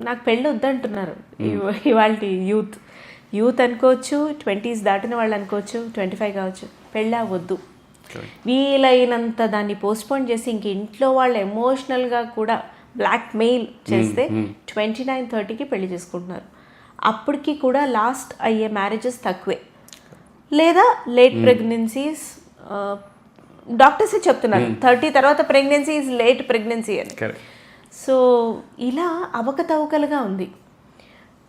నాకు పెళ్ళి వద్దంటున్నారు ఇవాళ యూత్ అనుకోవచ్చు, 20s దాటిన వాళ్ళు అనుకోవచ్చు, 25 కావచ్చు, పెళ్ళా వద్దు. వీలైనంత దాన్ని పోస్ట్పోన్ చేసి ఇంక ఇంట్లో వాళ్ళు ఎమోషనల్గా కూడా బ్లాక్ మెయిల్ చేస్తే 29-30కి పెళ్లి చేసుకుంటున్నారు. అప్పటికి కూడా లాస్ట్ అయ్యే మ్యారేజెస్ తక్కువే, లేదా లేట్ ప్రెగ్నెన్సీస్. డాక్టర్సే చెప్తున్నారు 30 తర్వాత ప్రెగ్నెన్సీ ఈజ్ లేట్ ప్రెగ్నెన్సీ అని. సో ఇలా అవకతవకలుగా ఉంది.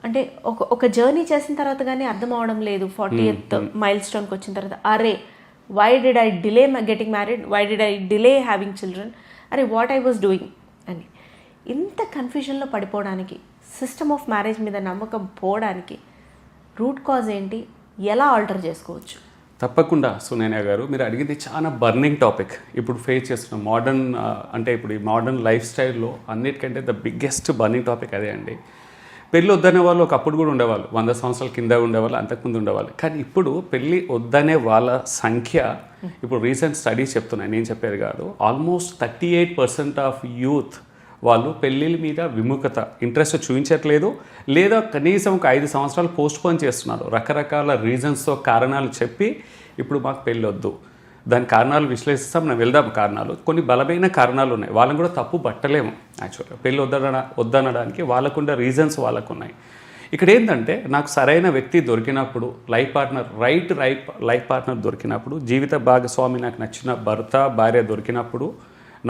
అంటే ఒక జర్నీ చేసిన తర్వాత కానీ అర్థం అవడం లేదు. 40th మైల్ స్టోన్కి వచ్చిన తర్వాత అరే why did I delay getting married, why did I delay having children, అరే వాట్ ఐ వాజ్ డూయింగ్ అని. ఇంత కన్ఫ్యూజన్లో పడిపోవడానికి, సిస్టమ్ ఆఫ్ మ్యారేజ్ మీద నమ్మకం పోవడానికి రూట్ కాజ్ ఏంటి, ఎలా ఆల్టర్ చేసుకోవచ్చు? తప్పకుండా సునైనా గారు, మీరు అడిగింది చాలా బర్నింగ్ టాపిక్. ఇప్పుడు ఫేస్ చేస్తున్న మోడర్న్ అంటే ఇప్పుడు ఈ మోడర్న్ లైఫ్ స్టైల్లో అన్నిటికంటే ద బిగ్గెస్ట్ బర్నింగ్ టాపిక్ అదే అండి. పెళ్ళి వద్దనే వాళ్ళు ఒకప్పుడు కూడా ఉండేవాళ్ళు, 100 సంవత్సరాల కింద ఉండేవాళ్ళు, అంతకుముందు ఉండేవాళ్ళు. కానీ ఇప్పుడు పెళ్ళి వద్దనే వాళ్ళ సంఖ్య, ఇప్పుడు రీసెంట్ స్టడీస్ చెప్తున్నాయి, నేను చెప్పేది కాదు, ఆల్మోస్ట్ 38% ఆఫ్ యూత్ వాళ్ళు పెళ్ళిళ్ళ మీద విముఖత, ఇంట్రెస్ట్ చూపించట్లేదు, లేదా కనీసం ఒక 5 సంవత్సరాలు పోస్ట్పోన్ చేస్తున్నారు. రకరకాల రీజన్స్తో కారణాలు చెప్పి ఇప్పుడు మాకు పెళ్ళి వద్దు. దాని కారణాలు విశ్లేషిస్తాం, మనం వెళ్దాం. కారణాలు కొన్ని బలమైన కారణాలు ఉన్నాయి, వాళ్ళని కూడా తప్పు పట్టలేము. యాక్చువల్గా పెళ్ళి వద్దనడానికి వాళ్ళకున్న రీజన్స్ వాళ్ళకు ఉన్నాయి. ఇక్కడ ఏంటంటే నాకు సరైన వ్యక్తి దొరికినప్పుడు, లైఫ్ పార్ట్నర్ దొరికినప్పుడు, జీవిత భాగస్వామి నాకు నచ్చిన భర్త భార్య దొరికినప్పుడు,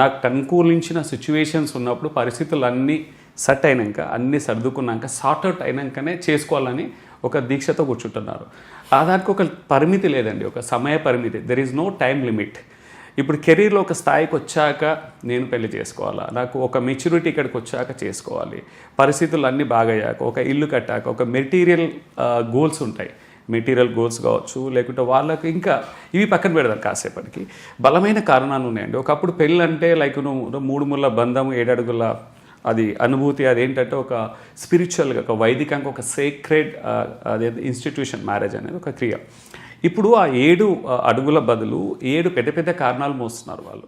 నాకు అనుకూలించిన సిచ్యువేషన్స్ ఉన్నప్పుడు, పరిస్థితులు అన్నీ సెట్ అయినాక, అన్నీ సర్దుకున్నాక, సార్ట్అవుట్ అయినాకనే చేసుకోవాలని ఒక దీక్షతో కూర్చుంటున్నారు. దానికి ఒక పరిమితి లేదండి, ఒక సమయ పరిమితి. There is no time limit. ఇప్పుడు కెరీర్లో ఒక స్థాయికి వచ్చాక నేను పెళ్లి చేసుకోవాలా, నాకు ఒక మెచ్యూరిటీ ఇక్కడికి వచ్చాక చేసుకోవాలి, పరిస్థితులు అన్నీ బాగయ్యాక, ఒక ఇల్లు కట్టాక, ఒక మెటీరియల్ గోల్స్ ఉంటాయి, మెటీరియల్ గోల్స్ కావచ్చు, లేకుంటే వాళ్ళకి ఇంకా ఇవి పక్కన పెడతారు. కాసేపటికి బలమైన కారణాలు ఉన్నాయండి. ఒకప్పుడు పెళ్ళి అంటే లైక్ 3 ముళ్ళ బంధం, 7 అడుగుల అది అనుభూతి. అదేంటంటే ఒక స్పిరిచువల్గా, ఒక వైదికంగా, ఒక సేక్రెడ్ అదే ఇన్స్టిట్యూషన్ మ్యారేజ్ అనేది ఒక క్రియ. ఇప్పుడు ఆ 7 అడుగుల బదులు 7 పెద్ద పెద్ద కారణాలు మోస్తున్నారు వాళ్ళు.